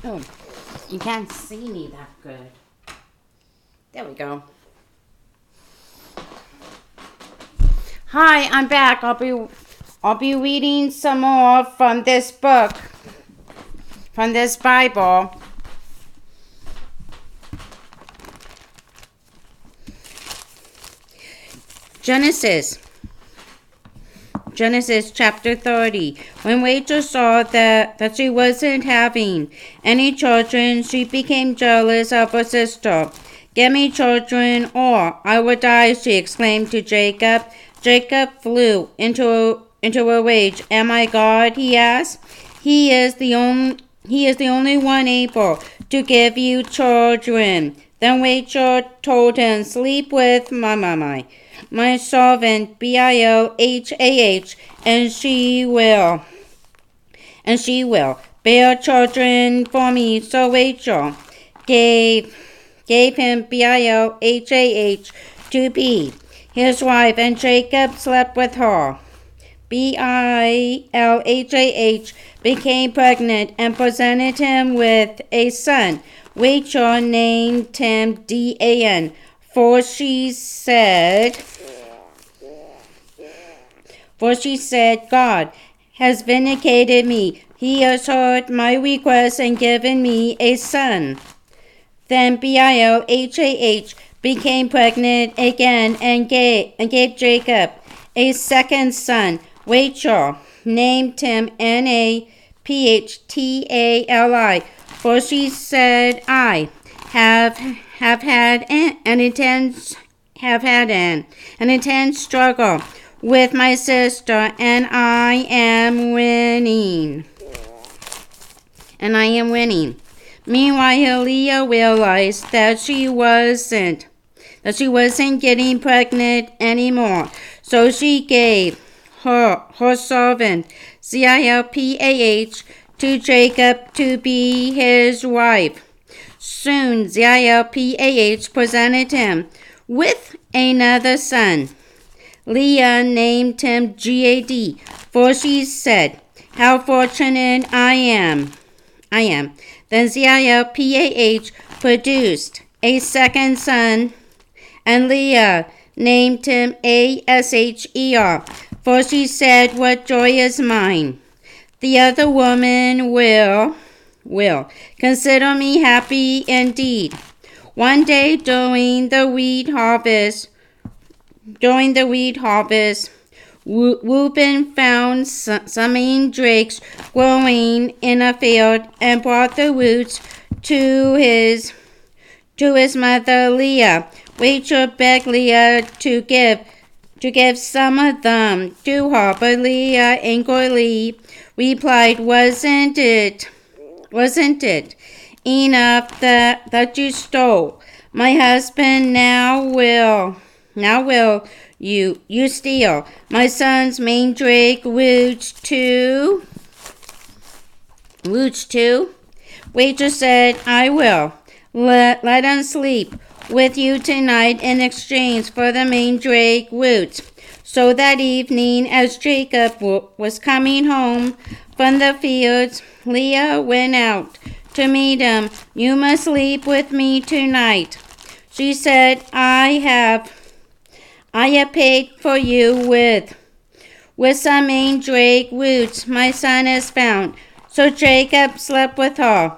Oh, you can't see me that good. There we go. Hi, I'm back. I'll be reading some more from this book, from this Bible. Genesis chapter 30. When Rachel saw that she wasn't having any children, she became jealous of her sister. Get me children or I will die, she exclaimed to Jacob. Jacob flew into a rage. Am I God? He asked. He is the only one able to give you children. Then Rachel told him, sleep with my servant Bilhah, and she will bear children for me. So Rachel gave him Bilhah to be his wife, and Jacob slept with her. Bilhah became pregnant and presented him with a son. Rachel named him Dan, for she said, God has vindicated me. He has heard my request and given me a son. Then Bilhah became pregnant again and gave Jacob a second son. Rachel named him Naphtali, for she said, I have had an intense struggle with my sister, and I am winning. Meanwhile, Leah realized that she wasn't getting pregnant anymore, so she gave her servant Zilpah to Jacob to be his wife. Soon Zilpah presented him with another son. Leah named him Gad, for she said, how fortunate I am. Then Zilpah produced a second son, and Leah named him Asher, for she said, what joy is mine. The other woman will consider me happy indeed. One day during the wheat harvest, Reuben found some mandrakes growing in a field and brought the roots to his mother Leah. Rachel begged Leah to give some of them to her, but Leah angrily replied, Wasn't it enough that you stole my husband? Now will you steal my son's mandrake roots too? Rachel said, I will. Let him sleep with you tonight in exchange for the mandrake roots. So that evening, as Jacob was coming home from the fields, Leah went out to meet him. You must sleep with me tonight, she said. I have paid for you with some mandrake roots my son has found. So Jacob slept with her,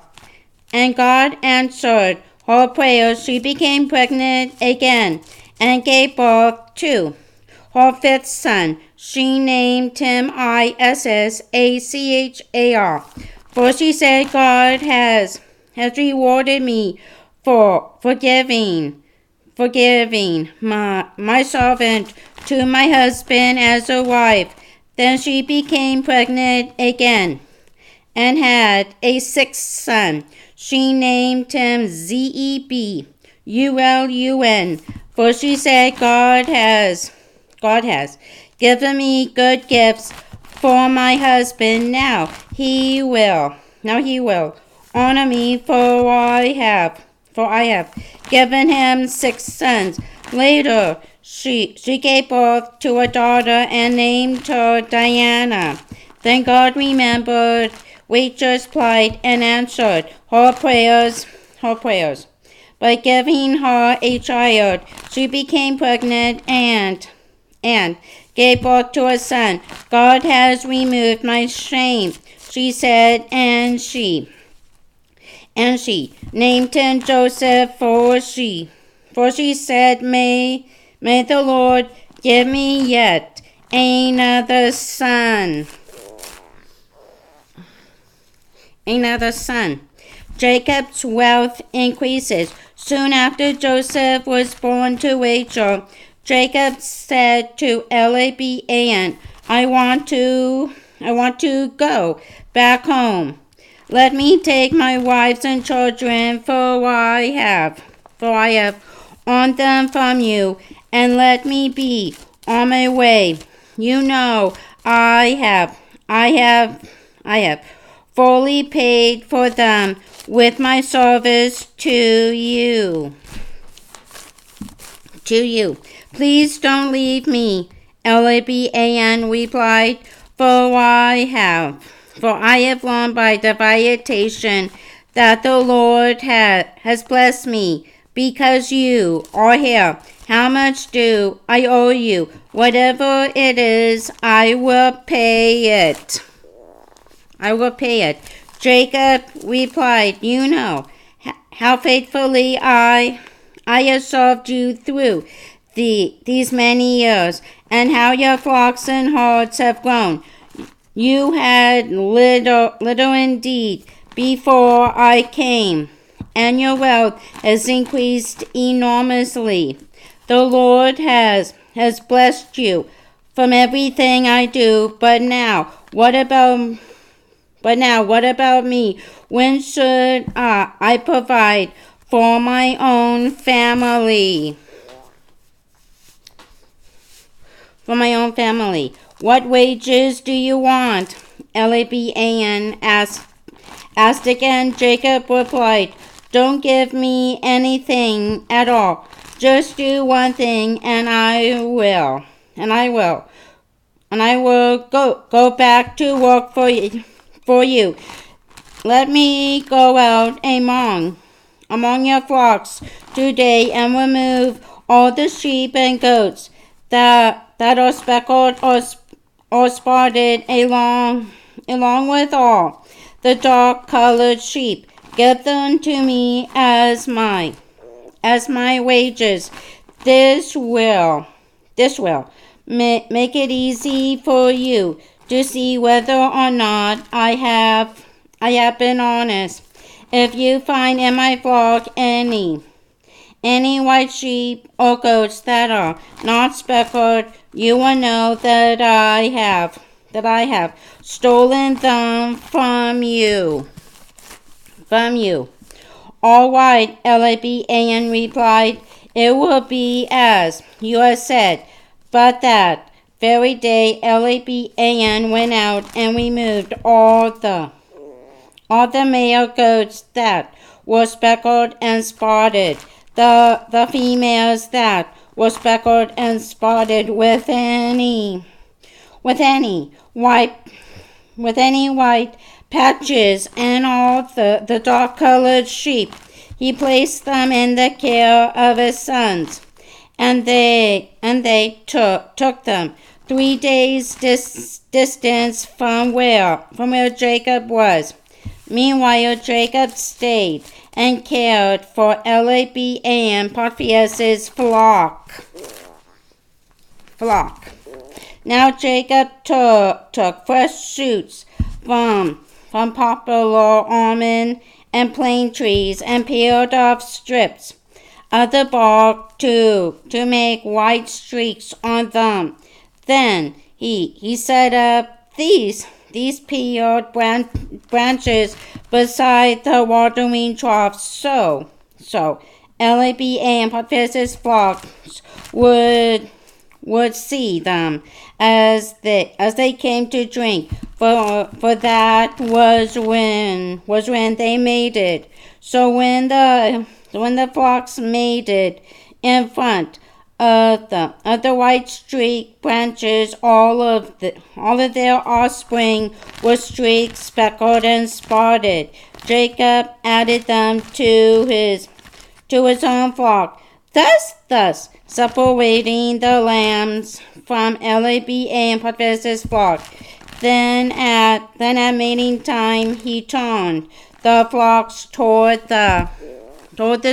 and God answered her prayers. She became pregnant again and gave birth to her fifth son. She named him Issachar, for she said, God has rewarded me for forgiving my servant to my husband as a wife. Then she became pregnant again and had a sixth son. She named him Zebulun, for she said, God has given me good gifts for my husband. Now he will honor me, for I have given him six sons. Later she gave birth to a daughter and named her Diana. Then God remembered Rachel plied and answered her prayers. By giving her a child, she became pregnant and gave birth to a son. God has removed my shame, she said, and she named him Joseph, for she said, May the Lord give me yet another son. Jacob's wealth increases. Soon after Joseph was born to Rachel, Jacob said to Laban, I want to go back home. Let me take my wives and children, for I have on them from you, and let me be on my way. You know, I have fully paid for them with my service to you. Please don't leave me, Laban replied, for I have learned by the visitation that the Lord has blessed me, because you are here. How much do I owe you? Whatever it is, I will pay it. Jacob replied, You know how faithfully I have served you through these many years, and how your flocks and herds have grown. You had little indeed before I came, and your wealth has increased enormously. The Lord has blessed you from everything I do. But now, what about me? When should I provide for my own family? What wages do you want? Laban asked again. Jacob replied, Don't give me anything at all. Just do one thing, and I will go back to work for you. Let me go out among your flocks today and remove all the sheep and goats that are speckled or spotted along with all the dark-colored sheep. Give them to me as my wages. This will make it easy for you to see whether or not I have been honest. If you find in my flock any white sheep or goats that are not speckled, you will know that I have stolen them from you. All right, Laban replied, It will be as you have said. But that very day Laban went out and removed all the male goats that were speckled and spotted, the females that were speckled and spotted with any white patches, and all the dark-colored sheep. He placed them in the care of his sons, and they took them 3 days distance from where Jacob was. Meanwhile, Jacob stayed and cared for Laban Potiphar's flock. Now Jacob took fresh shoots from poplar, almond, and plane trees, and peeled off strips of the bark to make white streaks on them. Then he set up these peeled branches beside the watering troughs, so Laban Potiphar's flocks would see them as they came to drink, for that was when they mated. So when the flocks mated in front of the white streaked branches, all of their offspring were streaked, speckled, and spotted. Jacob added them to his own flock, thus separating the lambs from Laban and Potiphar's flock. Then at mating time he turned the flocks toward the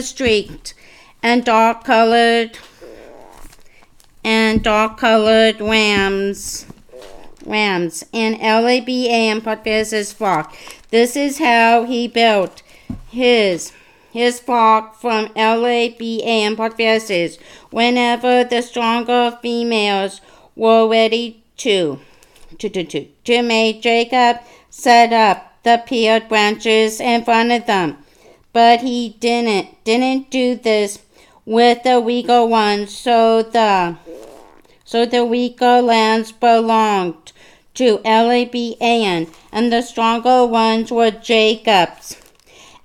streaked and dark-colored rams in Laban and Potiphar's flock. This is how he built his flock from Laban and Potiphar's. Whenever the stronger females were ready to mate, Jacob set up the paired branches in front of them. But he didn't do this with the weaker ones, so the weaker lambs belonged to Laban, and the stronger ones were Jacob's.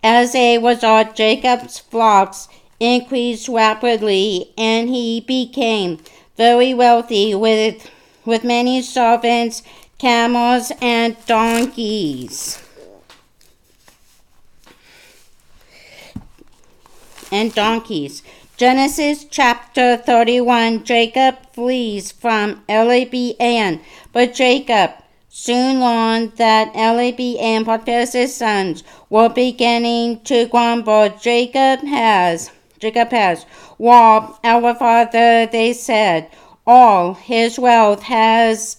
As a result, Jacob's flocks increased rapidly, and he became very wealthy with many servants, camels, and donkeys. Genesis chapter 31. Jacob flees from Laban, but Jacob soon learned that Laban and Potiphar's sons were beginning to grumble. Jacob has robbed our father, they said. All his wealth has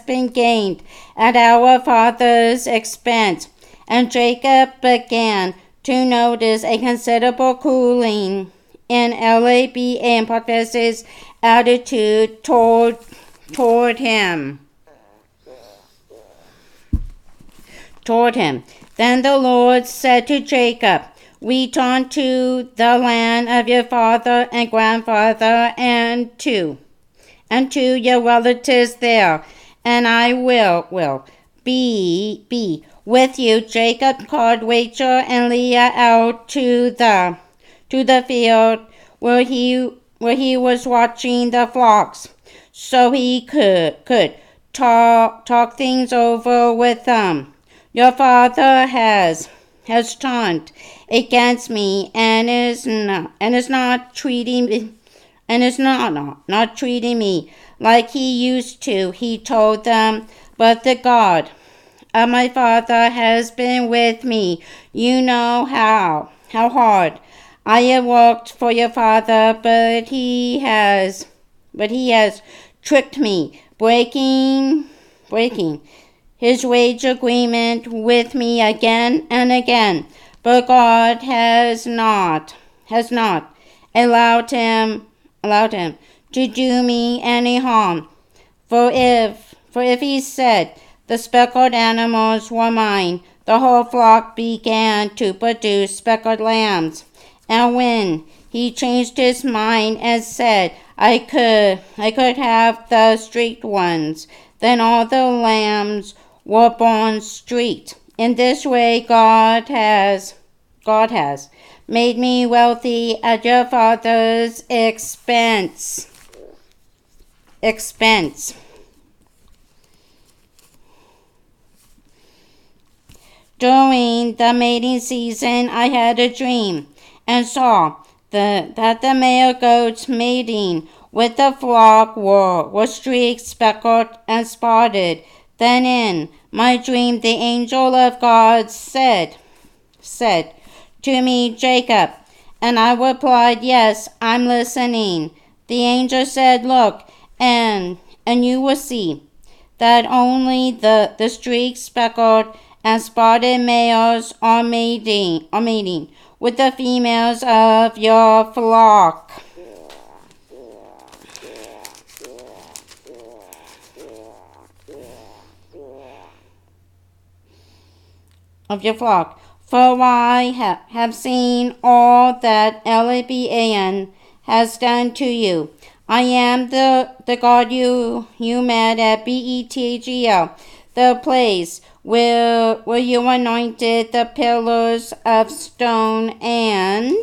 been gained at our father's expense. And Jacob began to notice a considerable cooling in Laban and Potiphar's attitude toward him. Then the Lord said to Jacob, "Return to the land of your father and grandfather and to your relatives there, and I will be with you." Jacob called Rachel and Leah out to the field where he was watching the flocks, so he could talk things over with them. "Your father has turned against me and is not treating me like he used to," he told them. "But the God of my father has been with me. You know how hard I have worked for your father, but he has tricked me, breaking his wage agreement with me again and again. But God has not allowed him to do me any harm. For if he said the speckled animals were mine, the whole flock began to produce speckled lambs. And when he changed his mind and said, I could have the streaked ones, then all the lambs were born streaked. In this way, God has made me wealthy at your father's expense. During the mating season, I had a dream and saw that the male goats mating with the flock were streaked, speckled, and spotted. Then in my dream, the angel of God said to me, "Jacob," and I replied, "Yes, I'm listening." The angel said, "Look, and you will see that only the streaked, speckled, and spotted males are mating with the females of your flock." For I have seen all that Laban has done to you. I am the God you met at Bethel, the place where you anointed the pillars of stone and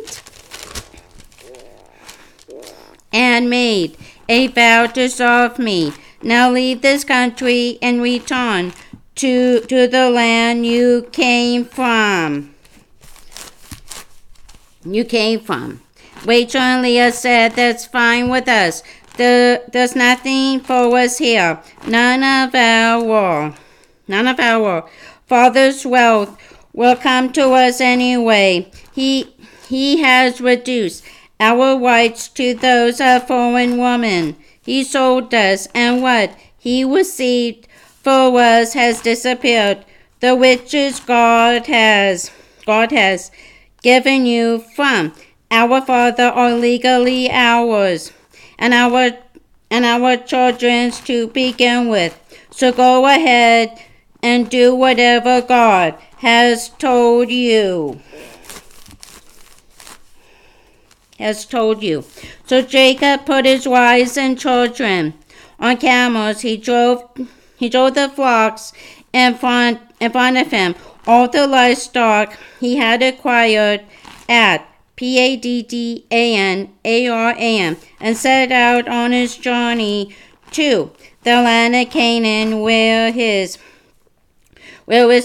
and made a vow to serve me. Now leave this country and return to the land you came from. Rachel and Leah said, "That's fine with us. There's nothing for us here. None of our father's wealth will come to us anyway. He has reduced our rights to those of foreign women. He sold us, and what he received for us has disappeared. The riches God has given you from our Father are legally ours, and our children's to begin with. So go ahead and do whatever God has told you. So Jacob put his wives and children on camels. He drove the flocks in front of him. All the livestock he had acquired at Paddan-aram, and set out on his journey to the land of Canaan, where his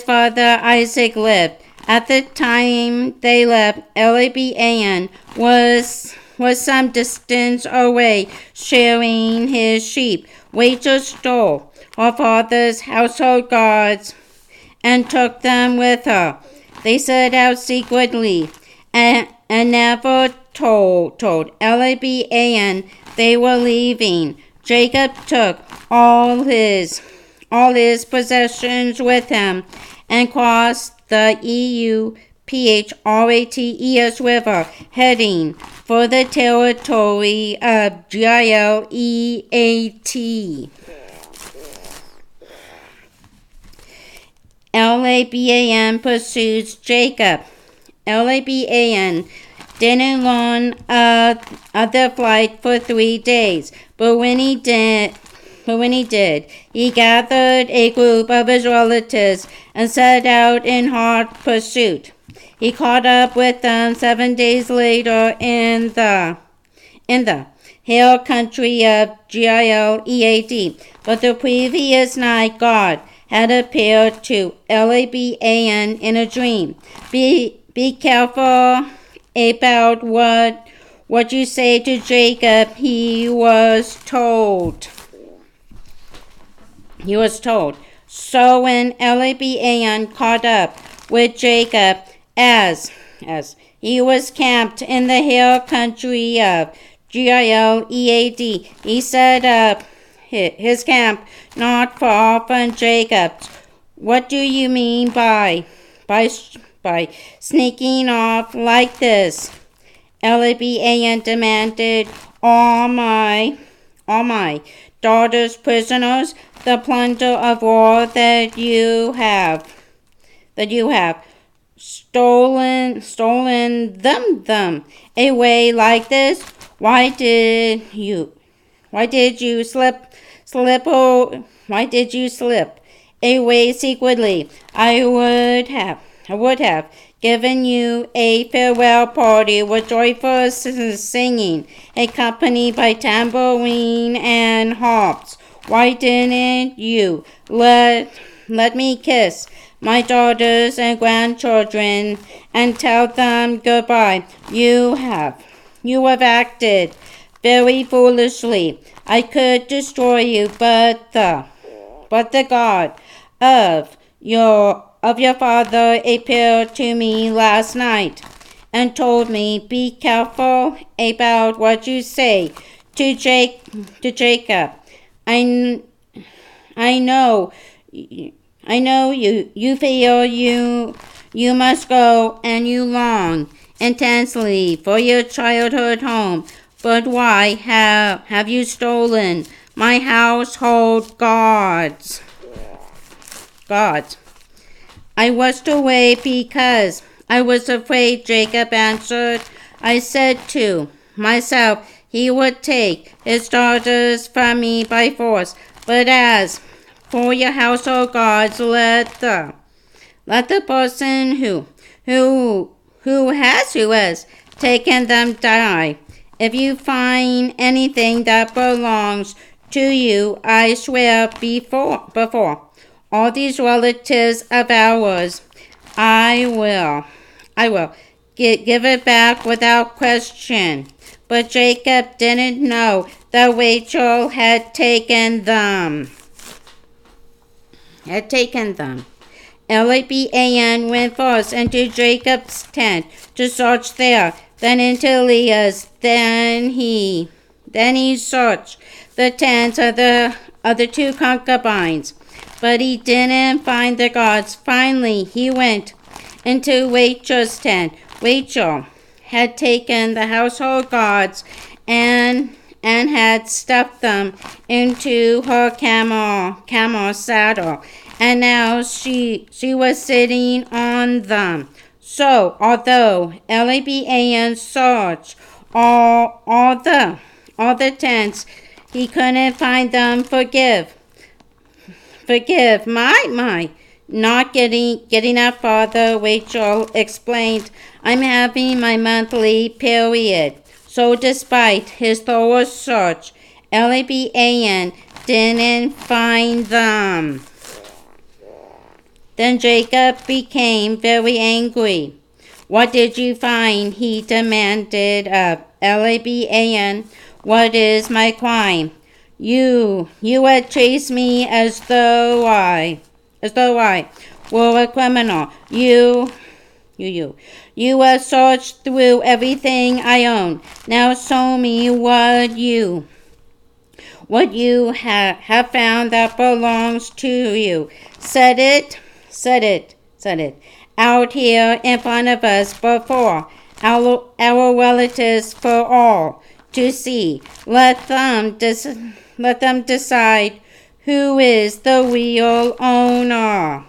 father Isaac lived. At the time they left, Elibaan was some distance away, shearing his sheep. Rachel stole her father's household gods and took them with her. They set out secretly and never told Elibaan they were leaving. Jacob took all his possessions with him and crossed the Euphrates River, heading for the territory of Gilead. Elibaan pursues Jacob. Elibaan didn't learn of the flight for 3 days, but when he did, he gathered a group of his relatives and set out in hot pursuit. He caught up with them 7 days later in the hill country of Gilead. But the previous night God had appeared to Elibaan in a dream. Be careful about what you say to Jacob, he was told. So when Elibaan caught up with Jacob as he was camped in the hill country of Gilead, he set up his camp not far from Jacob's. What do you mean by sneaking off like this? Elibaan demanded. All my daughters prisoners, the plunder of war that you have stolen them away like this? Why did you slip away secretly? I would have given you a farewell party with joyful singing, accompanied by tambourine and harps. Why didn't you let me kiss my daughters and grandchildren and tell them goodbye? You have acted very foolishly. I could destroy you, but the God of your father appeared to me last night and told me, be careful about what you say to Jacob. I know you feel you must go, and you long intensely for your childhood home. But why have you stolen my household gods? I rushed away because I was afraid, Jacob answered. I said to myself, he would take his daughters from me by force. But as for your household gods, let the person who has taken them die. if you find anything that belongs to you, I swear before all these relatives of ours, I will give it back without question. But Jacob didn't know that Rachel had taken them. Laban went first into Jacob's tent to search there, then into Leah's. Then he searched the tents of the two concubines, but he didn't find the gods. Finally, he went into Rachel's tent. Rachel had taken the household gods and had stuffed them into her camel saddle, and now she was sitting on them. So, although Laban searched all the tents, he couldn't find them. Forgive my not getting up farther, Rachel explained. I'm having my monthly period. So despite his thorough search, Laban didn't find them. Then Jacob became very angry. What did you find? He demanded of Laban. What is my crime? You had chased me as though I were a criminal. You have searched through everything I own. Now show me what you have found that belongs to you. Set it out here in front of us before our relatives for all to see. Let them decide who is the real owner.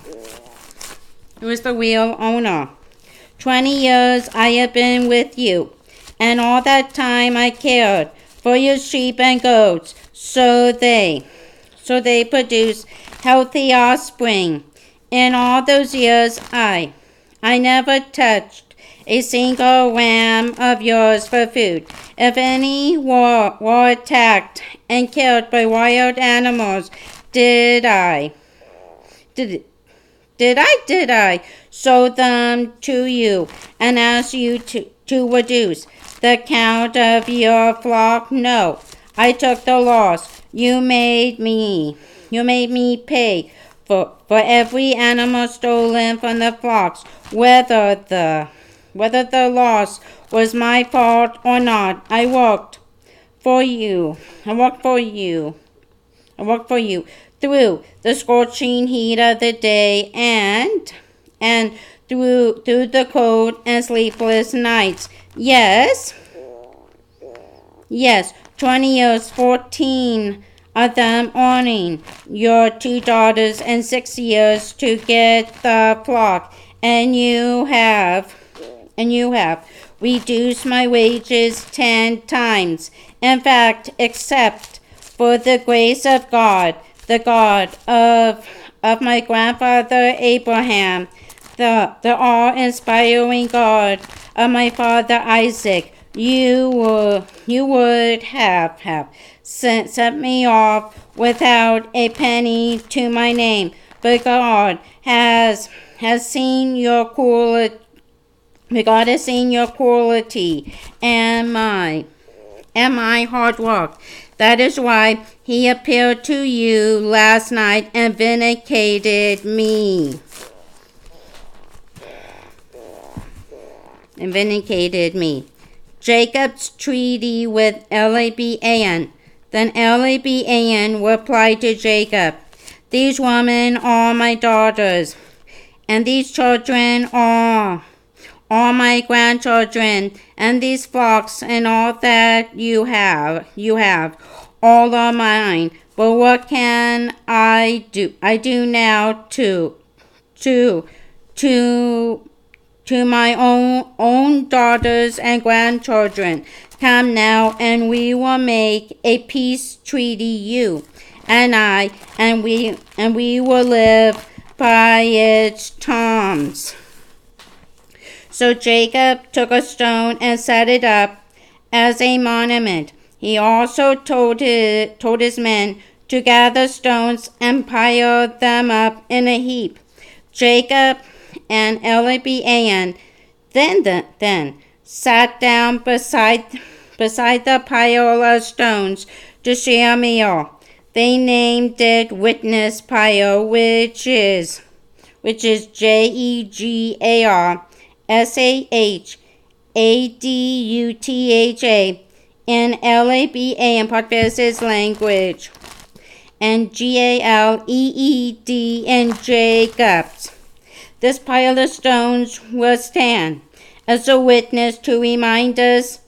20 years I have been with you, and all that time I cared for your sheep and goats, so they produce healthy offspring. In all those years I never touched a single ram of yours for food. If any were attacked and killed by wild animals, did I show them to you and ask you to reduce the count of your flock? No, I took the loss. You made me pay for every animal stolen from the flocks, whether the loss was my fault or not. I worked for you through the scorching heat of the day and through the cold and sleepless nights. Yes, 20 years, 14 of them earning your 2 daughters, and 6 years to get the flock, and you have reduced my wages 10 times. In fact, except for the grace of God, the God of my grandfather Abraham, the awe-inspiring God of my father Isaac, you would have sent me off without a penny to my name. But God has seen your quality. God has seen your quality and my hard work. That is why he appeared to you last night and vindicated me. Jacob's treaty with Laban. Then Laban replied to Jacob, these women are my daughters, and these children are my grandchildren, and these flocks and all that you have, all are mine. But what can I do? I do now to my own daughters and grandchildren. Come now, and we will make a peace treaty, you and I, and we will live by its terms. So Jacob took a stone and set it up as a monument. He also told his men to gather stones and pile them up in a heap. Jacob and Eleban then sat down beside the pile of stones to share a meal. They named it Witness Pile, which is Jegarsadutha in Laban Potiphar's language, and Galeed in Jacob's. This pile of stones will stand as a witness to remind us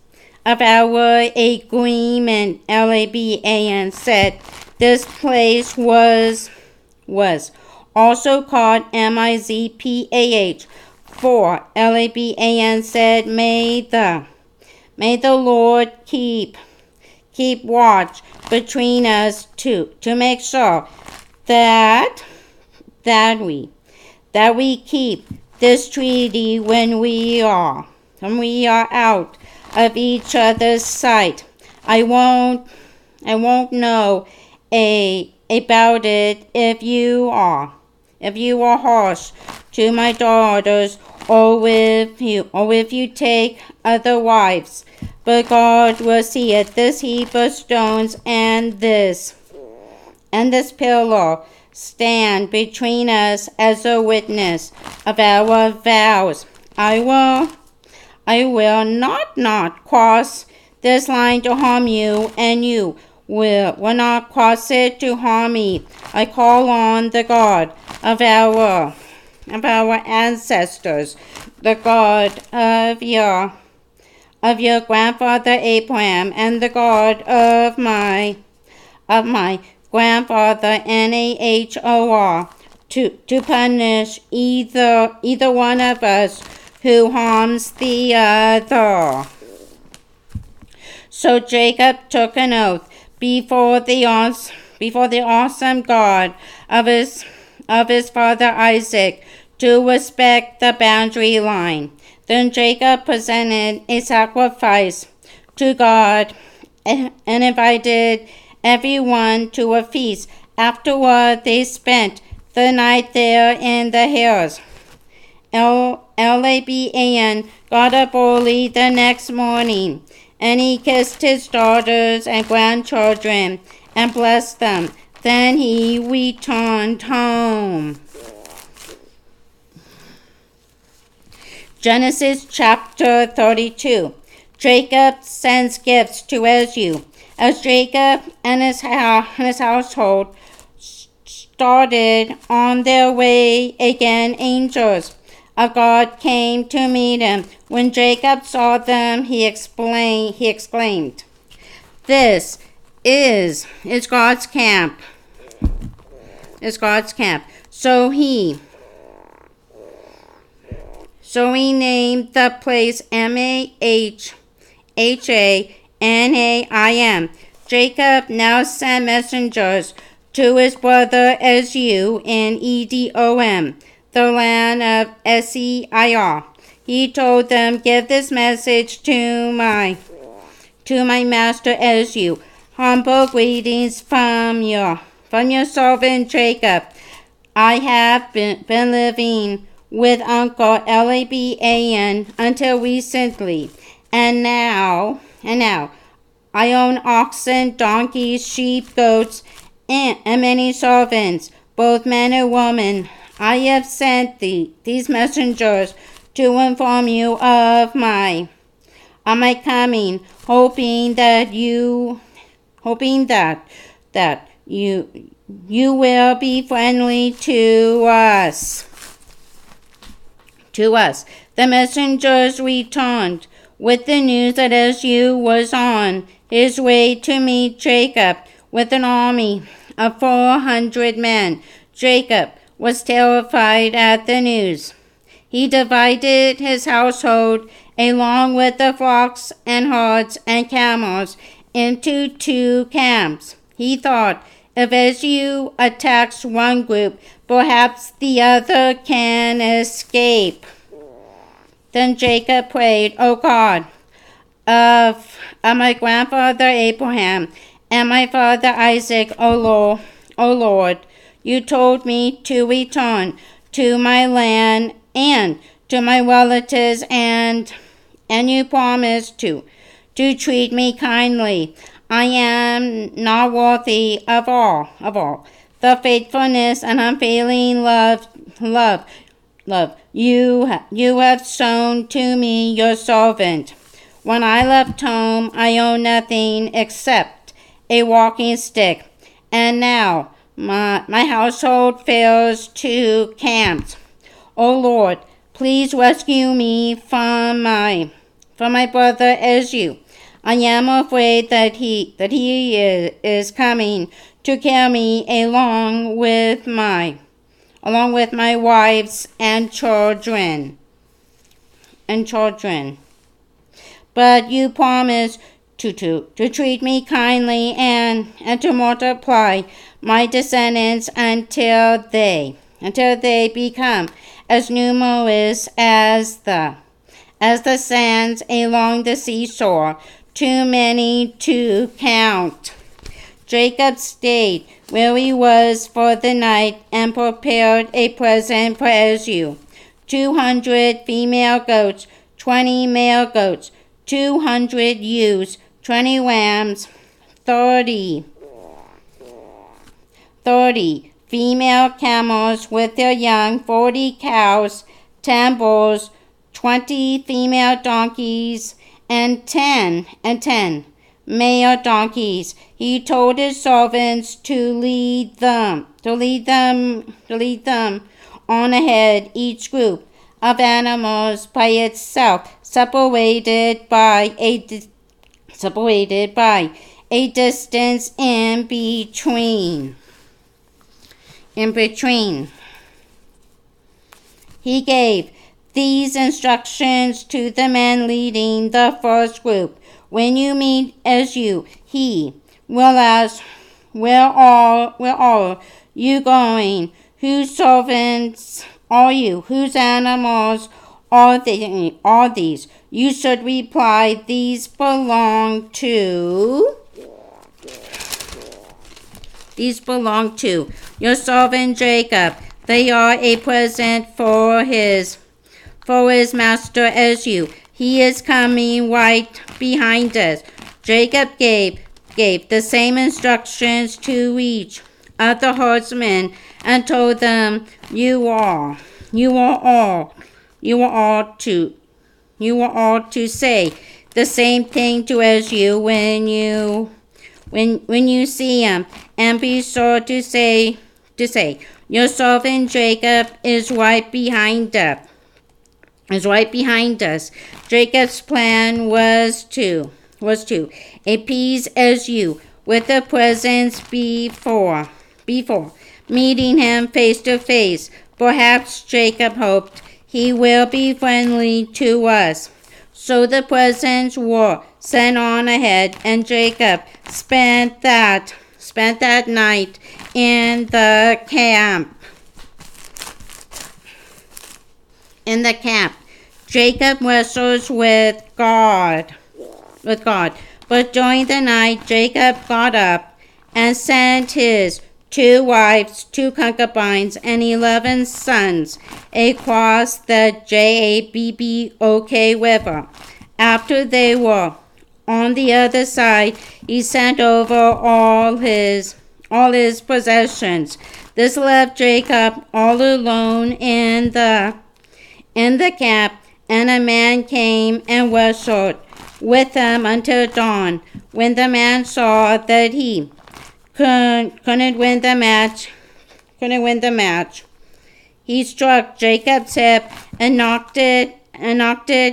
of our agreement. Laban said this place was also called Mizpah, for Laban said, May the Lord keep watch between us to make sure that we keep this treaty when we are out of each other's sight. I won't know about it if you are harsh to my daughters, or if you take other wives. But God will see it. This heap of stones and this pillar stand between us as a witness of our vows. I will not cross this line to harm you, and you will not cross it to harm me. I call on the God of our ancestors, the God of your grandfather Abraham, and the God of my grandfather Nahor, to punish either one of us who harms the other. So Jacob took an oath before the awesome God of his father Isaac to respect the boundary line. Then Jacob presented a sacrifice to God and invited everyone to a feast. Afterward, they spent the night there in the hills. Laban got up early the next morning, and he kissed his daughters and grandchildren and blessed them. Then he returned home. Genesis chapter 32. Jacob sends gifts to Esau. As Jacob and his household started on their way again, angels of God came to meet him. When Jacob saw them, he exclaimed, "This is God's camp." So he named the place Mahanaim. Jacob now sent messengers to his brother Esau in Edom, the land of Seir. He told them, "Give this message to my master Esau. Humble greetings from your servant Jacob. I have been living with Uncle Laban until recently, and now I own oxen, donkeys, sheep, goats, and many servants, both men and women. I have sent these messengers to inform you of my coming, hoping that you will be friendly to us." The messengers returned with the news that Esau was on his way to meet Jacob with an army of 400 men. Jacob was terrified at the news. He divided his household along with the flocks and herds and camels into 2 camps. He thought, if Esau attacks one group, perhaps the other can escape. Then Jacob prayed, "O God of my grandfather Abraham and my father Isaac, O Lord. You told me to return to my land and to my relatives, and you promised to treat me kindly. I am not worthy of all the faithfulness and unfailing love you have shown to me, your servant. When I left home, I owned nothing except a walking stick, and now my household fails to camp. O Lord, please rescue me from my brother Esau. I am afraid that he is coming to kill me along with my wives and children. But you promised to treat me kindly and to multiply my descendants until they become as numerous as the sands along the seashore, too many to count. Jacob stayed where he was for the night and prepared a present for Esau: 200 female goats, 20 male goats, 200 ewes, 20 lambs, 30 female camels with their young, 40 cows, 10 bulls, 20 female donkeys, and 10 male donkeys. He told his servants to lead them on ahead, each group of animals by itself, separated by a distance in between. He gave these instructions to the men leading the first group: when you meet Esau, he will ask, where are you going? Whose servants are you? Whose animals are these? You should reply, these belong to your servant Jacob. They are a present for his master Esau. He is coming right behind us. Jacob gave the same instructions to each of the herdsmen and told them, you are all to say the same thing to Esau when you see him, and be sure to say, your servant Jacob is right behind us. Jacob's plan was to appease Esau with the presents before meeting him face to face. Perhaps Jacob hoped he will be friendly to us. So the presents were sent on ahead, and Jacob spent that night in the camp. Jacob wrestles with God. But during the night, Jacob got up and sent his 2 wives, 2 concubines, and 11 sons across the Jabbok River. After they were on the other side, he sent over all his possessions. This left Jacob all alone in the camp, and a man came and wrestled with him until dawn. When the man saw that he couldn't win the match, he struck Jacob's hip and knocked it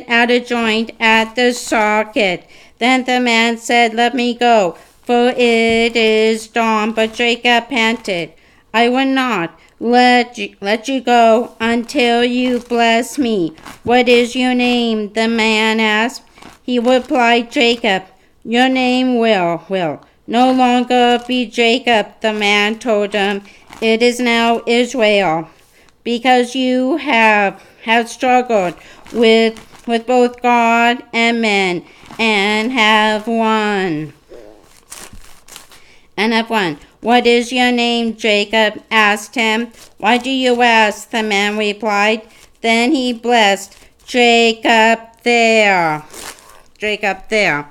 out of joint at the socket. Then the man said, let me go, for it is dawn. But Jacob panted, I will not let you go until you bless me. What is your name? The man asked. He replied, Jacob. Your name will no longer be Jacob, the man told him. It is now Israel, because you have struggled with with both God and men, and have won. And have won. What is your name? Jacob asked him. Why do you ask? The man replied. Then he blessed Jacob there. Jacob there.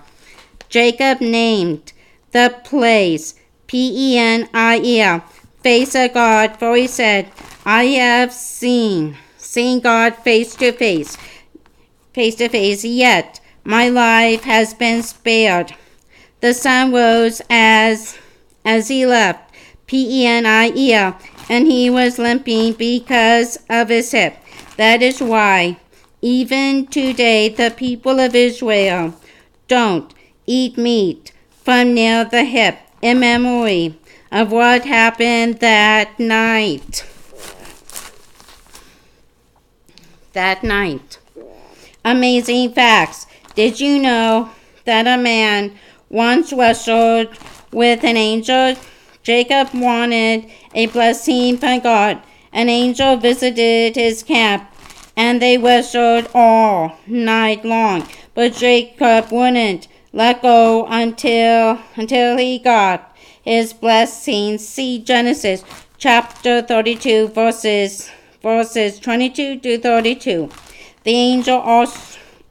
Jacob named the place Peniel, face of God, for he said, I have seen God face to face, yet my life has been spared. The sun rose as he left Peniel, and he was limping because of his hip. That is why, even today, the people of Israel don't eat meat from near the hip in memory of what happened that night. Amazing facts. Did you know that a man once wrestled with an angel? Jacob wanted a blessing from God. An angel visited his camp, and they wrestled all night long. But Jacob wouldn't let go until he got his blessing. See Genesis chapter 32, verses 22 to 32. The angel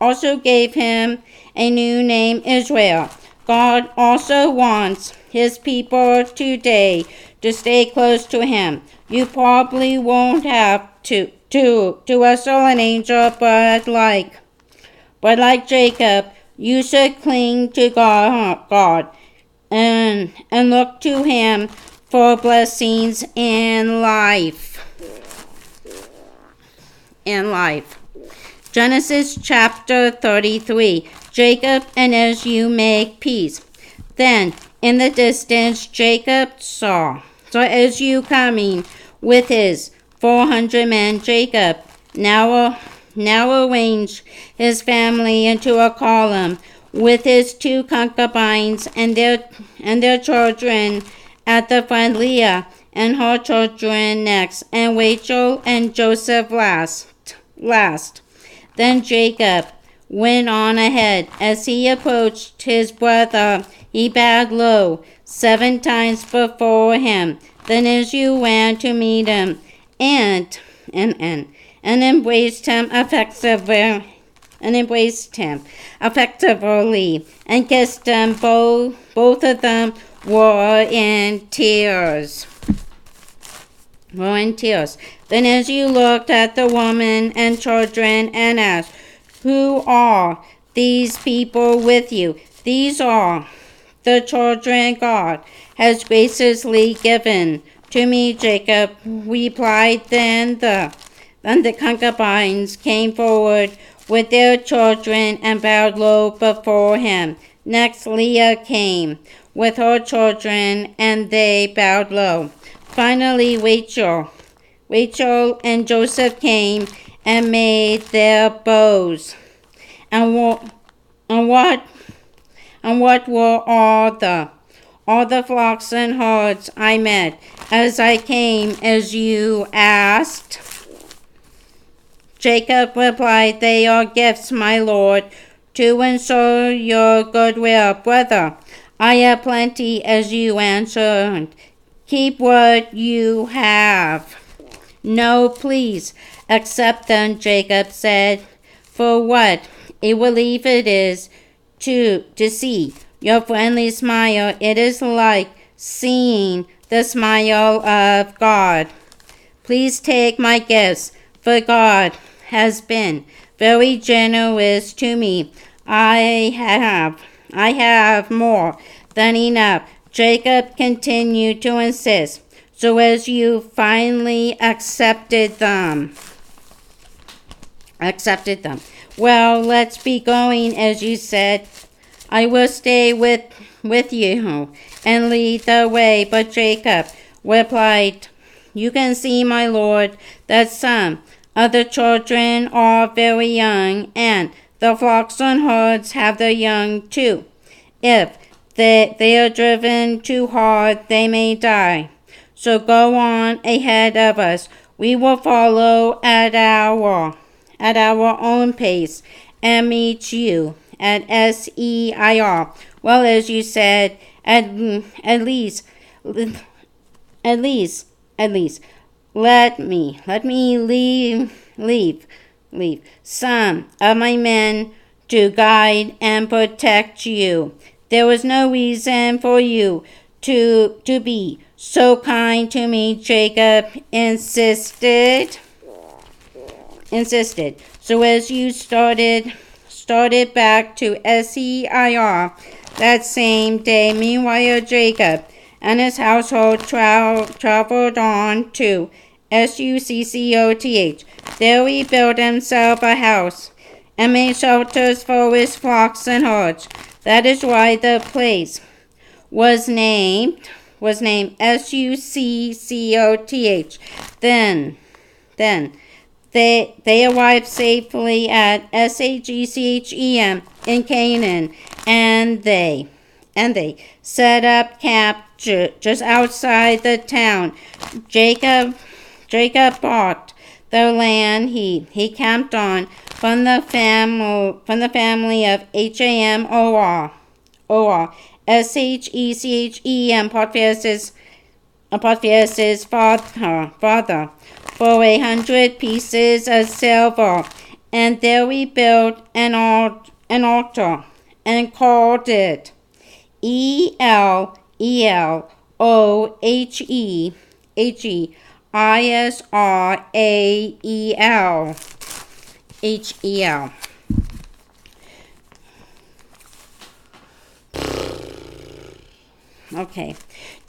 also gave him a new name, Israel. God also wants his people today to stay close to him. You probably won't have to wrestle an angel, but like Jacob, you should cling to God and look to him for blessings in life. Genesis chapter 33. Jacob and Esau make peace. Then in the distance Jacob saw Esau coming with his 400 men. Jacob now arranged his family into a column with his 2 concubines and their children at the front, Leah and her children next, and Rachel and Joseph last. Then Jacob went on ahead. As he approached his brother, he bowed low 7 times before him. Then Esau ran to meet him and embraced him affectionately and kissed him. Both of them were in tears. Then Esau looked at the woman and children and asked, Who are these people with you? These are the children God has graciously given to me, Jacob replied. Then the concubines came forward with their children and bowed low before him. Next Leah came with her children, and they bowed low. Finally Rachel and Joseph came and made their bows. And what were all the flocks and herds I met as I came, as you asked? Jacob replied, They are gifts, my lord, to ensure your goodwill. Brother, I have plenty, as you answered. Keep what you have. No, please, accept them, Jacob said. For what a relief it is to see your friendly smile. It is like seeing the smile of God. Please take my gifts, for God has been very generous to me. I have more than enough. Jacob continued to insist, so as you finally accepted them. Well, let's be going, as you said. I will stay with you and lead the way. But Jacob replied, You can see, my lord, that some of the children are very young, and the flocks and herds have their young too. If they are driven too hard, they may die. So go on ahead of us. We will follow at our own pace, and meet you at Seir. Well, as you said, at least, at least, at least, let me leave some of my men to guide and protect you. There was no reason for you to be so kind to me, Jacob insisted. So as you started back to Seir that same day, meanwhile Jacob and his household traveled on to Succoth. There he built himself a house and made shelters for his flocks and herds. That is why the place was named Succoth. Then they arrived safely at Sachem in Canaan, and they set up camp just outside the town. Jacob bought the land he camped on from the family of Hamor, Shechem, Potiphar's father, for 100 pieces of silver, and there we built an altar and called it Elrohe Israel. Okay.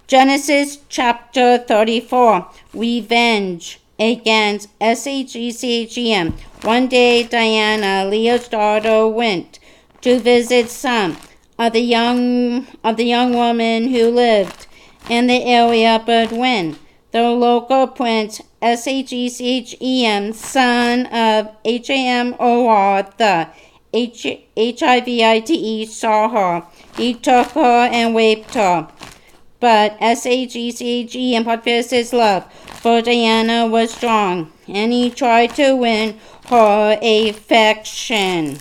Genesis chapter 34. Revenge against Shechem. One day Diana, Leah's daughter, went to visit some of the young women who lived in the area, but when the local prince Shechem, son of Hamor, the Hivite, saw her, he took her and raped her. But Shechem, Potiphar's love for Diana was strong, and he tried to win her affection.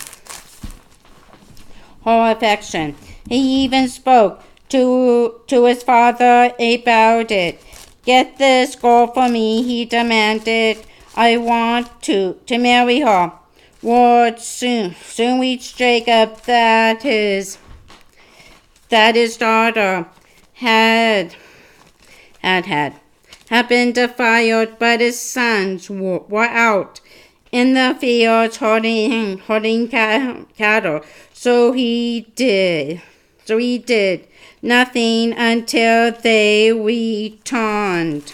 He even spoke to his father about it. Get this girl for me, he demanded. I want to marry her. Word soon reached Jacob that his daughter had been defiled, but his sons were out in the fields herding cattle. So he did nothing until they returned.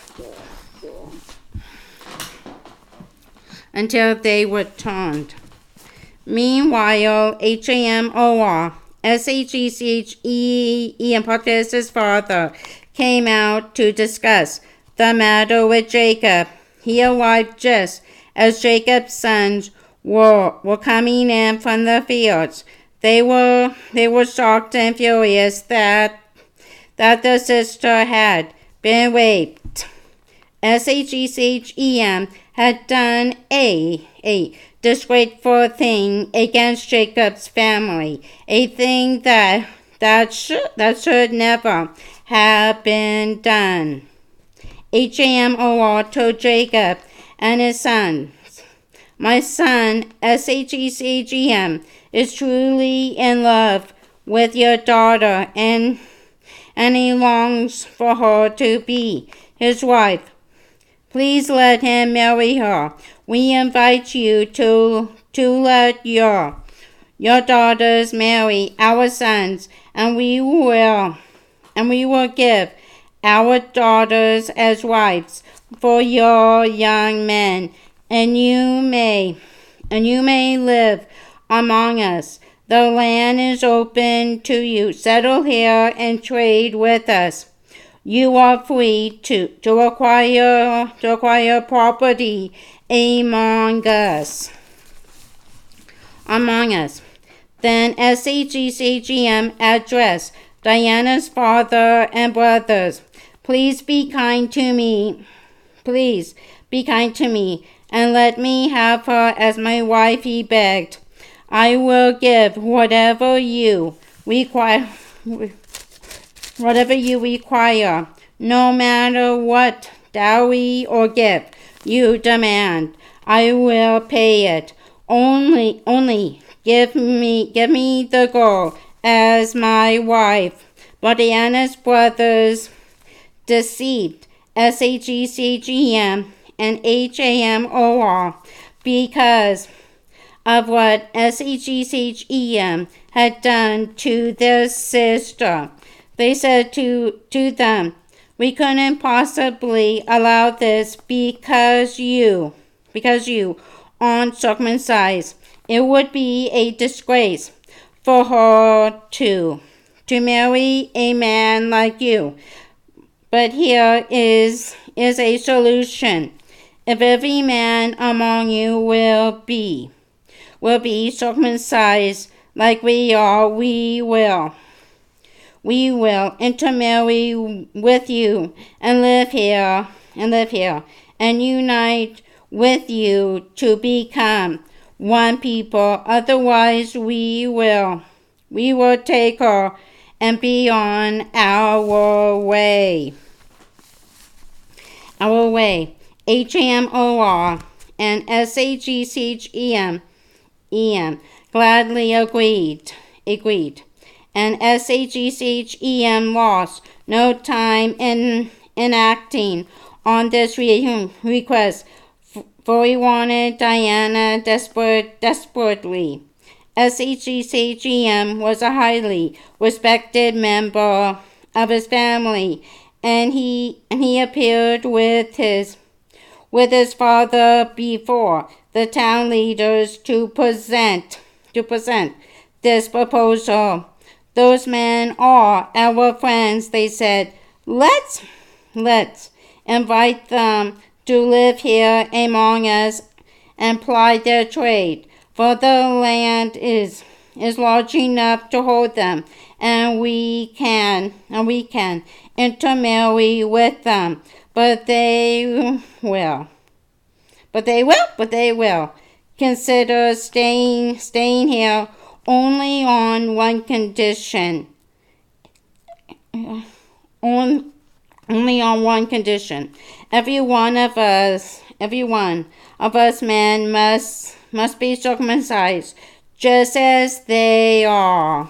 Meanwhile, Hamor, Shechem, Potiphar's father, came out to discuss the matter with Jacob. He arrived just as Jacob's sons were coming in from the fields. They were shocked and furious that their sister had been raped. Shechem had done a disgraceful thing against Jacob's family, a thing that should never have been done. Hamor told Jacob and his sons, my son Shechem is truly in love with your daughter, and he longs for her to be his wife. Please let him marry her. We invite you to let your daughters marry our sons, and we will give our daughters as wives for your young men, and you may live among us. The land is open to you. Settle here and trade with us. You are free to acquire property among us. Then Shechem addressed Diana's father and brothers. Please be kind to me, and let me have her as my wife, he begged. I will give whatever you require, no matter what dowry or gift you demand. I will pay it. Only give me the girl as my wife. But Diana's brothers deceived Sagcgm and Hamor because of what Sagcgm had done to their sister. They said to them, "We couldn't possibly allow this because you aren't circumcised. It would be a disgrace for her to marry a man like you. But here is a solution. If every man among you will be circumcised like we are, we will intermarry with you and live here and unite with you to become one people. Otherwise we will take her and be on our way. Hamor and Sagcgm gladly agreed, and Sagcgm lost no time in acting on this request, for he wanted Diana desperately. Sagcgm was a highly respected member of his family, and he appeared with his father before the town leaders to present this proposal. "Those men are our friends," they said. Let's invite them to live here among us and ply their trade, for the land is large enough to hold them, and we can intermarry with them. But they will consider staying here only on one condition. Only on one condition. Every one of us men must be circumcised, just as they are.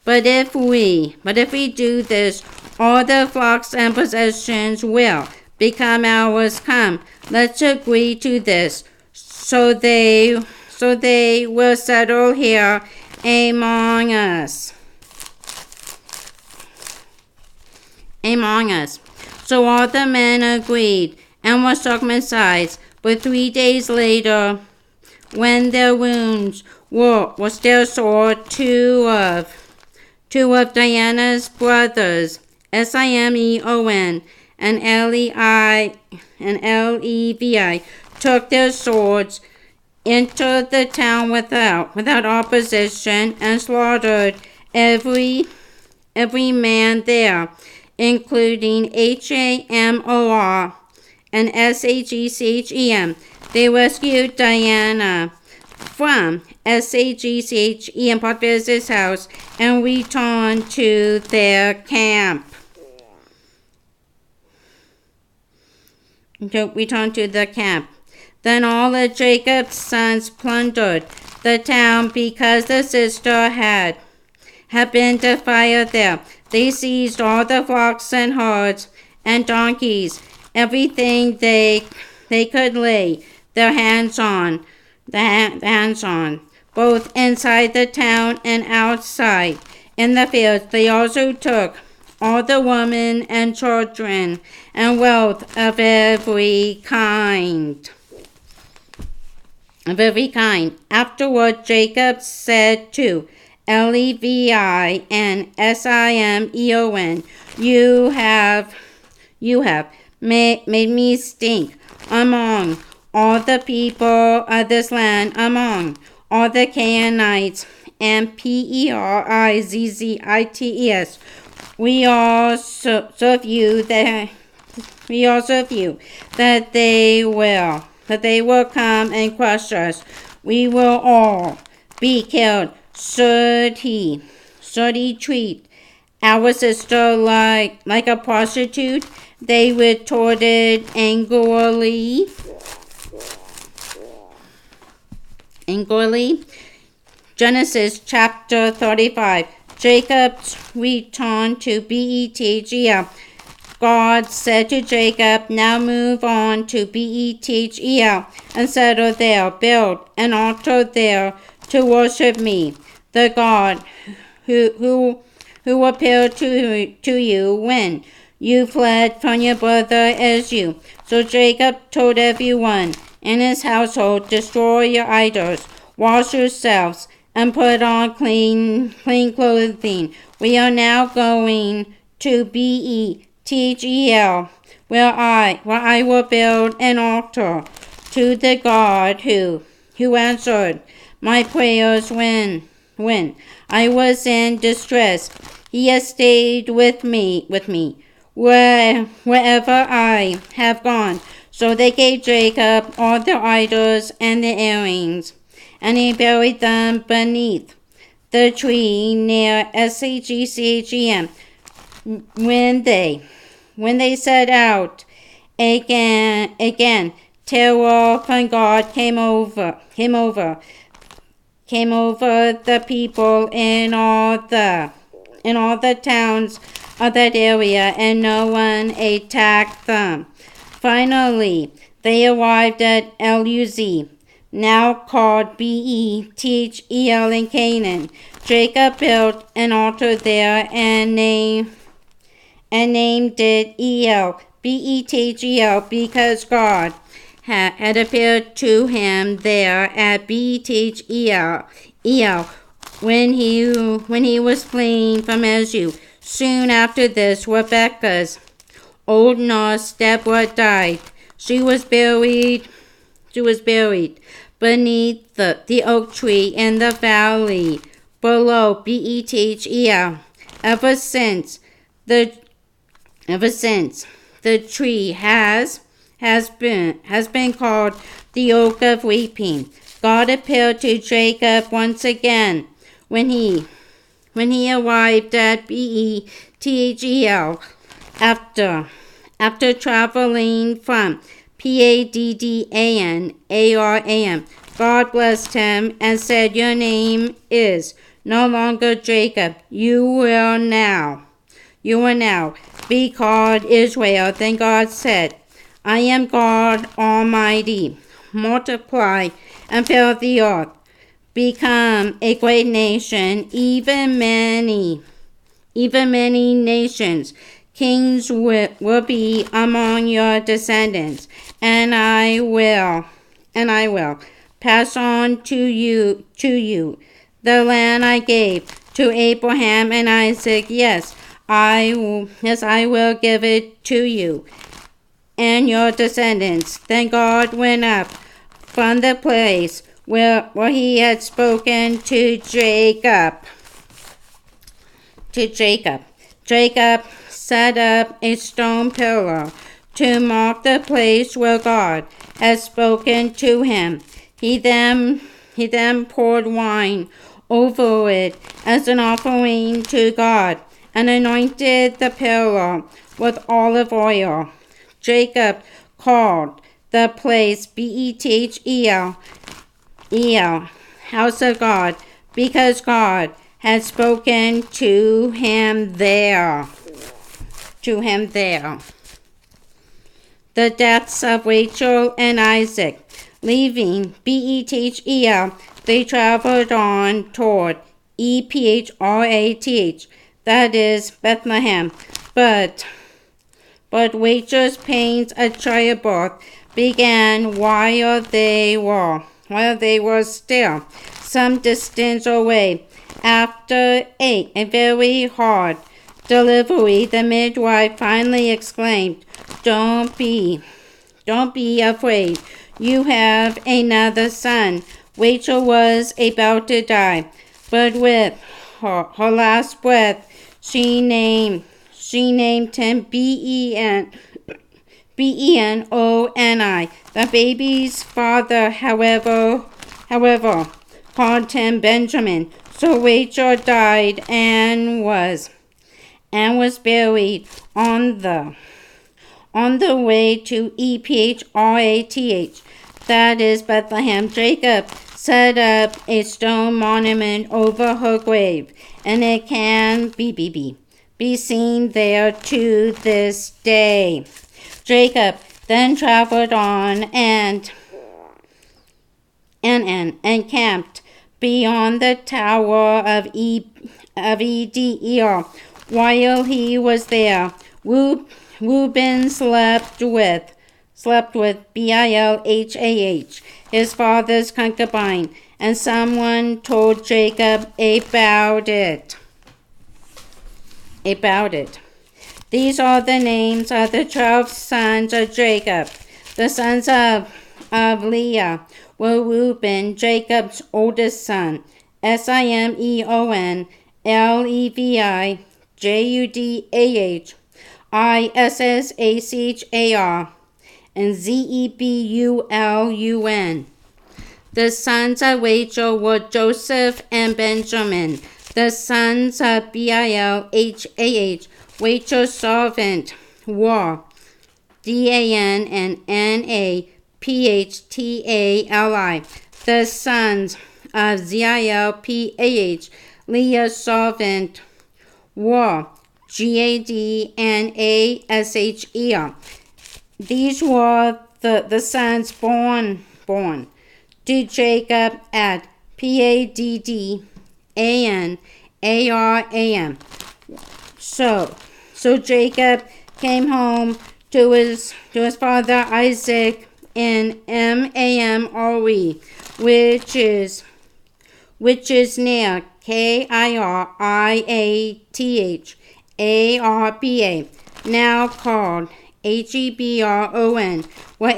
But if we do this, all the flocks and possessions will become ours. Come, let's agree to this. So they will settle here among us. So all the men agreed and were circumcised. But 3 days later, when their wounds were still sore, two of Diana's brothers, Simeon and Levi, took their swords, entered the town without opposition, and slaughtered every man there, including Hamor and Sagcgm. They rescued Diana from Sagcgm Potiphar's house and returned to their camp. Then all of Jacob's sons plundered the town because the sister had been defiled there. They seized all the flocks and herds and donkeys, everything they could lay their hands on, both inside the town and outside in the fields. They also took all the women and children and wealth of every kind. Afterward, Jacob said to Levi and Simeon, You have made me stink among all the people of this land, among all the Canaanites and Perizzits. We also serve you that they will that they will come and crush us. We will all be killed. Should he treat our sister like a prostitute? They retorted angrily. Genesis chapter 35. Jacob returned to Bethel. God said to Jacob, now move on to Bethel and settle there. Build an altar there to worship me, the God who appeared to you when you fled from your brother Esau. So Jacob told everyone in his household, destroy your idols, wash yourselves, and put on clean clothing. We are now going to Bethel, where I will build an altar to the God who answered my prayers when I was in distress. He has stayed with me wherever I have gone. So they gave Jacob all their idols and their earrings, and he buried them beneath the tree near Sgchem. When they set out again, terror from God came over the people in all the towns of that area, and no one attacked them. Finally, they arrived at Luz, now called Bethel in Canaan. Jacob built an altar there and named it Bethel, because God had appeared to him there at Bethel when he was fleeing from Esau. Soon after this, Rebekah's old nurse Deborah died. She was buried beneath the oak tree in the valley below Bethel. Ever since the tree has been called the Oak of Weeping. God appeared to Jacob once again when he arrived at Bethel after traveling from Paddan Aram. God blessed him and said, your name is no longer Jacob. You are now be called Israel. Then God said, I am God Almighty. Multiply and fill the earth. Become a great nation, even many nations. Kings will be among your descendants, and I will pass on to you the land I gave to Abraham and Isaac. Yes, I will give it to you and your descendants. Then God went up from the place where he had spoken to Jacob. Jacob set up a stone pillar to mark the place where God had spoken to him. He then poured wine over it as an offering to God and anointed the pillar with olive oil. Jacob called the place Bethel, house of God, because God had spoken to him there. The deaths of Rachel and Isaac. Leaving Bethel, they traveled on toward Ephrath, that is Bethlehem. But Rachel's pains at childbirth began while they were still some distance away. After a very hard delivery, the midwife finally exclaimed, Don't be afraid. You have another son. Rachel was about to die, but with her last breath, she named him Benoni. The baby's father, however, called him Benjamin. So Rachel died and was buried on the way to Ephrath, that is Bethlehem. Jacob set up a stone monument over her grave, and it can be seen there to this day. Jacob then traveled on and camped beyond the Tower of Eder. While he was there, Reuben slept with Bilhah, his father's concubine, and someone told Jacob about it. These are the names of the 12 sons of Jacob. The sons of Leah were Reuben, Jacob's oldest son, Simeon, Levi, Judah, Issachar, and Zebulun. The sons of Rachel were Joseph and Benjamin. The sons of Bilhah, Rachel's servant, were Dan and Naphtali. The sons of Zilpah, Leah's servant, were Gad and Asher. These were the sons born to Jacob at Paddan-aram. So Jacob came home to his father Isaac in Mamre, which is near Kiriath-arba, now called Hebron, where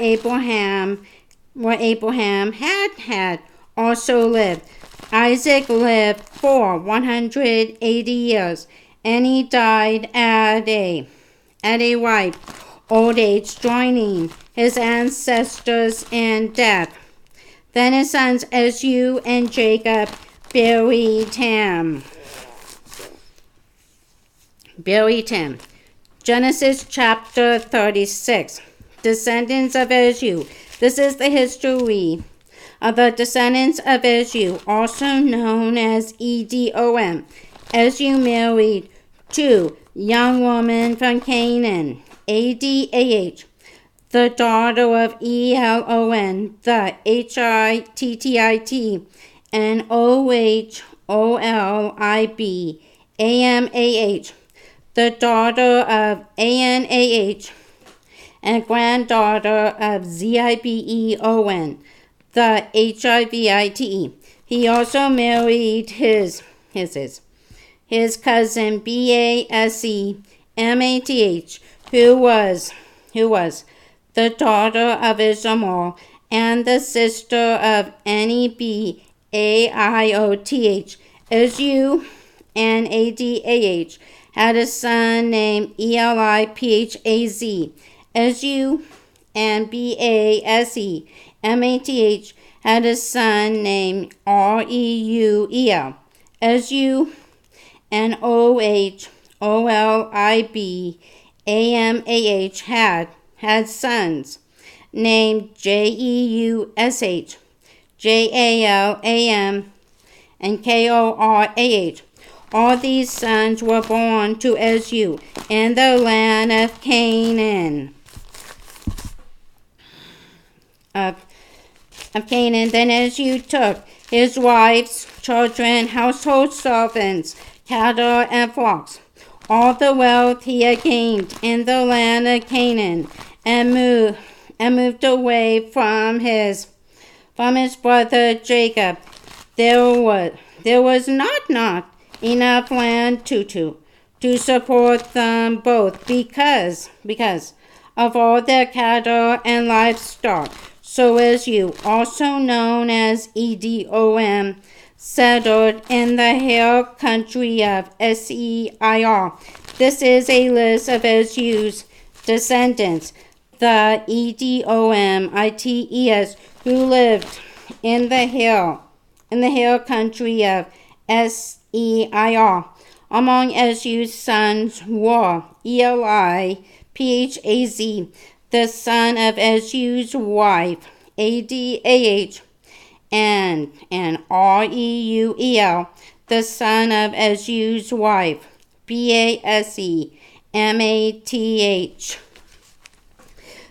Abraham had also lived. Isaac lived for 180 years, and he died at a ripe old age, joining his ancestors in death. Then his sons Esau and Jacob buried him. Genesis chapter 36. Descendants of Esau. This is the history of the descendants of Esau, also known as Edom. Esau married two young women from Canaan, Adah, the daughter of Elon, the Hittite, and Oholibamah, the daughter of Anah, and granddaughter of Zibeon, the Hivite. He also married his cousin Basemath, who was the daughter of Ishmael and the sister of Nebaioth. Esau and Adah had a son named Eliphaz. Esau and Basemath had a son named Reuel. Esau and Oholibamah had sons named Jeush, Jalam, and Korah. All these sons were born to Esau in the land of Canaan. Then Esau took his wives, children, household servants, cattle, and flocks, all the wealth he had gained in the land of Canaan, and moved away from his brother Jacob. There was not enough land to support them both because of all their cattle and livestock. So Esau, also known as Edom, settled in the hill country of Seir. This is a list of Esau's descendants. the Edomites who lived in the hill country of Seir. Among Eshu's sons were Eli, Phaz, the son of Eshu's wife, Adah, and Reuel, the son of Eshu's wife, Baasemath.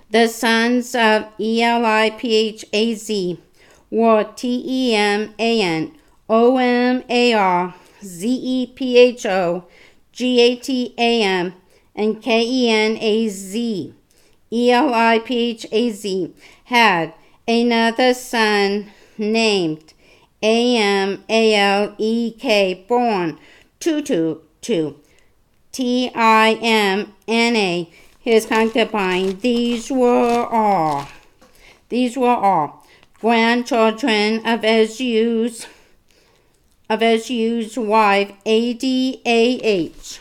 The sons of Eli, Phaz were Teman, Omar, Zepho, Gatam, and Kenaz. Eli, Phaz had another son named Amalek, born to Timna, his concubine. These were all grandchildren of Eshu's wife Adah.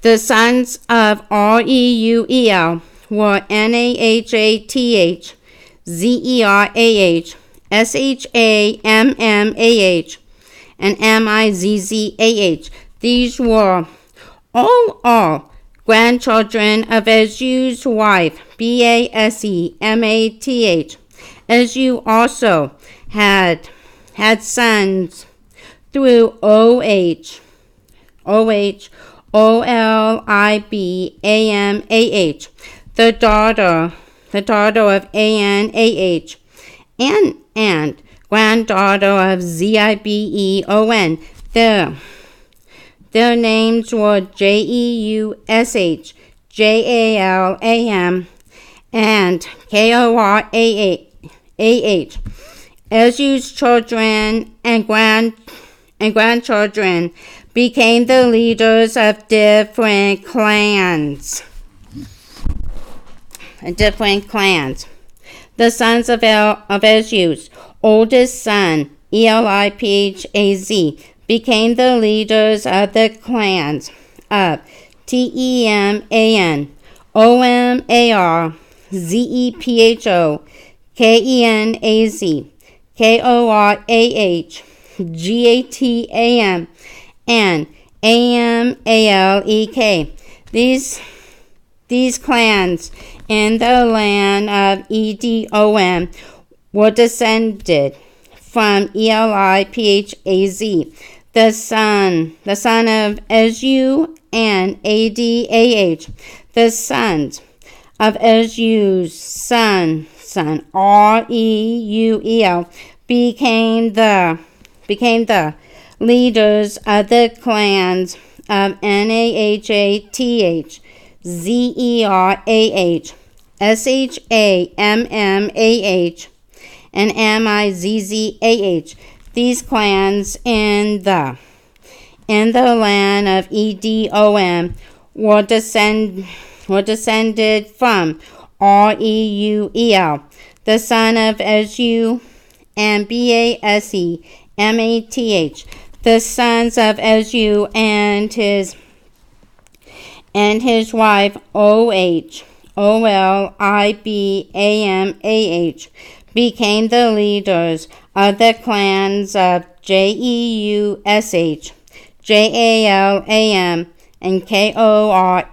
The sons of Reuel were Nahath, Zerah, Shammah, and Mizzah. These were all grandchildren of Eshu's wife Baasemath. Eshu also had sons through Olibamah, the daughter of Anah, and granddaughter of Zibeon. Their names were Jeush, Jaalam, and Korah. Eshu's children and grandchildren became the leaders of different clans. The sons of Eshu's oldest son, Eli, Phaz, became the leaders of the clans of Teman, Omar, Zepho, Kenaz, Korah, Gatam, and Amalek. These clans in the land of Edom were descended from Eli, Phaz, the son of Eshu, and Adah, the sons of Eshu's son Reuel, became the leaders of the clans of Nahath, Zerah, Shammah, and Mizzah. These clans in the land of Edom were descended from Reuel, the son of Eshu, and Baasemath, the sons of Eshu, and his wife Olibamah, became the leaders of the clans of Jeush, Jaalam, and Korah.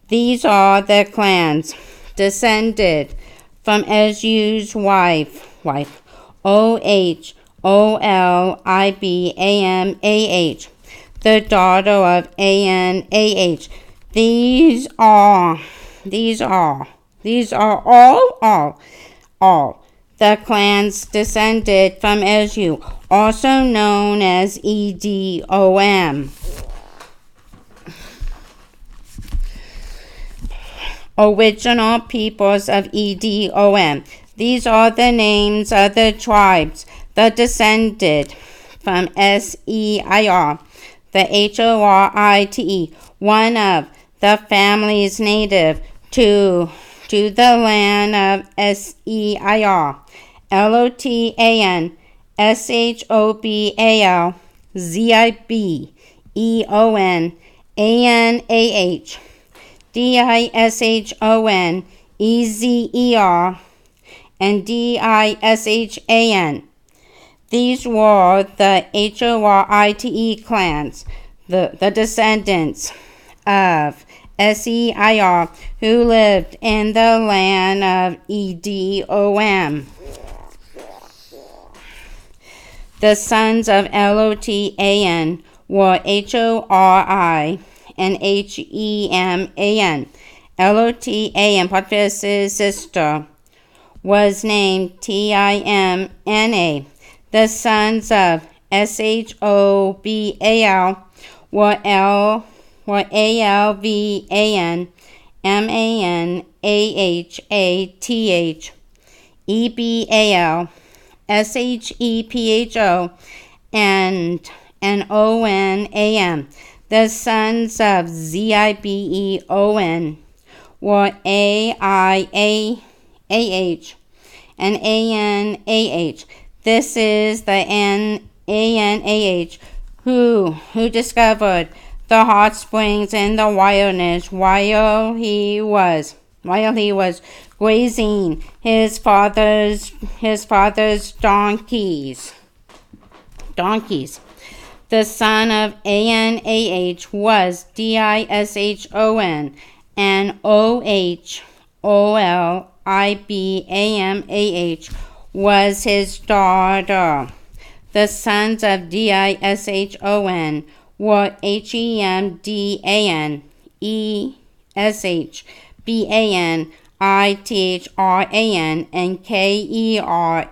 These are the clans descended from Eshu's wife Olibamah, the daughter of Anah. These are all the clans descended from Eshu, also known as Edom. Original peoples of Edom. These are the names of the tribes that descended from Seir, the Horite, one of the families native to the land of Seir. Lotan, Shobal, Zebul, Dishon, and Dishan. These were the Horite clans, the descendants of Seir, who lived in the land of Edom. The sons of Lotan were Hori and Heman. Lotan, Potiphar's sister, was named Timna. The sons of Shobal were Alvan, Manahhath, Ebal, Shepho, and Onam. The sons of Zibeon were Aiah and Anah. This is the Anah who discovered the hot springs in the wilderness while he was grazing his father's donkeys. The son of Anah was Dishon, and Oholibamah was his daughter. The sons of Dishon were Hem, Dan, Esh, Ban, Ithran, and Keran.